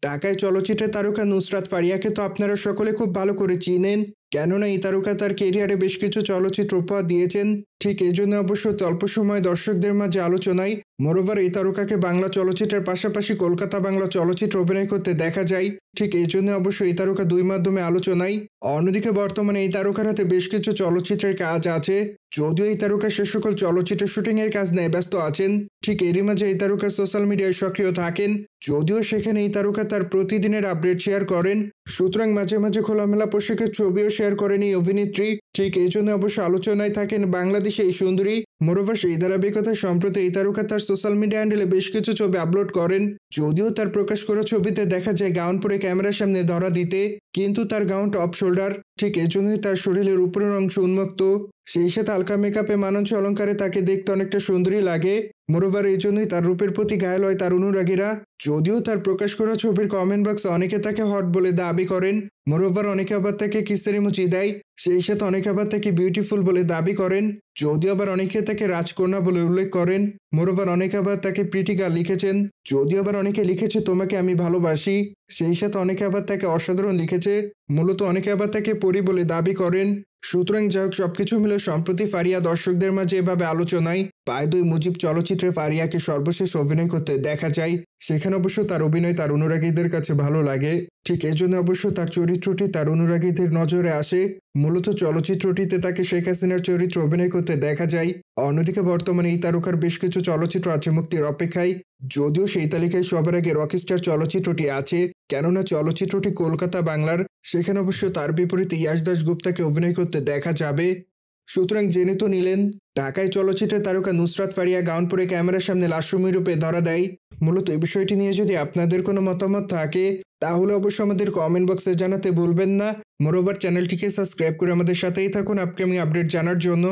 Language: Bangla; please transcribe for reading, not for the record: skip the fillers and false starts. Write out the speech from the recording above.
ঢাকায় চলচ্চিত্রের তারকা নুসরাত ফারিয়াকে তো আপনারা সকলে খুব ভালো করে চিনেন, কেননা এই তারকা তার কেরিয়ারে বেশ কিছু চলচ্চিত্র উপহার দিয়েছেন। ঠিক এই জন্য অবশ্য অল্প সময় দর্শকদের মাঝে আলোচনায়। মোরওভার এই তারকাকে বাংলা চলচ্চিত্রের পাশাপাশি কলকাতা বাংলা চলচ্চিত্র অভিনয় করতে দেখা যায়। ঠিক এই জন্য অবশ্য এই তারকা দুই মাধ্যমে আলোচনায়। অন্যদিকে বর্তমানে এই তারকার হাতে বেশ কিছু চলচ্চিত্রের কাজ আছে, যদিও এই তারকা সে সকল চলচ্চিত্র শুটিংয়ের কাজ নিয়ে ব্যস্ত আছেন। ঠিক এরই মাঝে এই তারকা সোশ্যাল মিডিয়ায় সক্রিয় থাকেন, যদিও সেখানে এই তারকা তার প্রতিদিনের আপডেট শেয়ার করেন। সুতরাং মাঝে মাঝে খোলামেলা পোশাকের ছবিও শেয়ার করেন এই অভিনেত্রী। ঠিক এই জন্য অবশ্য আলোচনায় থাকেন বাংলাদেশে এই সুন্দরী। মোরওভার এই ধারাবাহিকতায় সম্প্রতি এই তারকা তার সোশ্যাল মিডিয়া হ্যান্ডেলে বেশ কিছু ছবি আপলোড করেন, যদিও তার প্রকাশ করা ছবিতে দেখা যায় গাউন পরে ক্যামেরার সামনে ধরা দিতে, কিন্তু তার গাউনটা অফ শোল্ডার। ঠিক এজন্যই তার শরীরের উপরের অংশ উন্মুক্ত। সেই সাথে হালকা মেকআপে মানানসই অলঙ্কারে তাকে দেখতে অনেকটা সুন্দরী লাগে। মোরওভার এই জন্যই তার রূপের প্রতি ঘায়েল হয় তার অনুরাগীরা, যদিও তার প্রকাশ করা ছবির কমেন্ট বক্সে অনেকে তাকে হট বলে দাবি করেন। মোরওভার অনেকে আবার তাকে কিসের ইমোজি দেয়, সেই সাথে অনেকে আবার তাকে বিউটিফুল বলে দাবি করেন, যদিও আবার অনেকে তাকে রাজকন্যা বলে উল্লেখ করেন। মোরওভার অনেকে আবার তাকে প্রিটি গার্ল লিখেছেন, যদিও আবার অনেকে লিখেছে তোমাকে আমি ভালোবাসি। সেই সাথে অনেকে আবার তাকে অসাধারণ লিখেছে, মূলত অনেকে আবার তাকে পরি বলে দাবি করেন। সুতরাং যাই হোক, সবকিছু মিলে সম্প্রতি ফারিয়া দর্শকদের মাঝে এভাবে আলোচনায়। পায় দুই মুজিব চলচ্চিত্রে ফারিয়াকে সর্বশেষ অভিনয় করতে দেখা যায়, সেখানে অবশ্য তার অভিনয় তার অনুরাগীদের কাছে ভালো লাগে। ঠিক এজন্য অবশ্য তার চরিত্রটি তার অনুরাগীদের নজরে আসে। মূলত চলচ্চিত্রটিতে তাকে শেখ হাসিনার চরিত্র অভিনয় করতে দেখা যায়। অন্যদিকে বর্তমানে এই তারকার বেশ কিছু চলচ্চিত্র আছে মুক্তির অপেক্ষায়, যদিও সেই তালিকায় সবার আগে রকস্টার চলচ্চিত্রটি আছে, কেননা চলচ্চিত্রটি কলকাতা বাংলার। সেখানে অবশ্য তার বিপরীতে ইয়াশ দাশগুপ্তাকে অভিনয় করতে দেখা যাবে। সুতরাং জেনে তো নিলেন, ঢাকায় চলচ্চিত্রের তারকা নুসরাত ফারিয়া গাউন পরে ক্যামেরার সামনে লাস্যময়ী রূপে ধরা দেয়। মূলত এই বিষয়টি নিয়ে যদি আপনাদের কোনো মতামত থাকে, তাহলে অবশ্য আমাদের কমেন্ট বক্সে জানাতে ভুলবেন না। মোরওভার চ্যানেলটিকে সাবস্ক্রাইব করে আমাদের সাথেই থাকুন আপকামিং আপডেট জানার জন্য।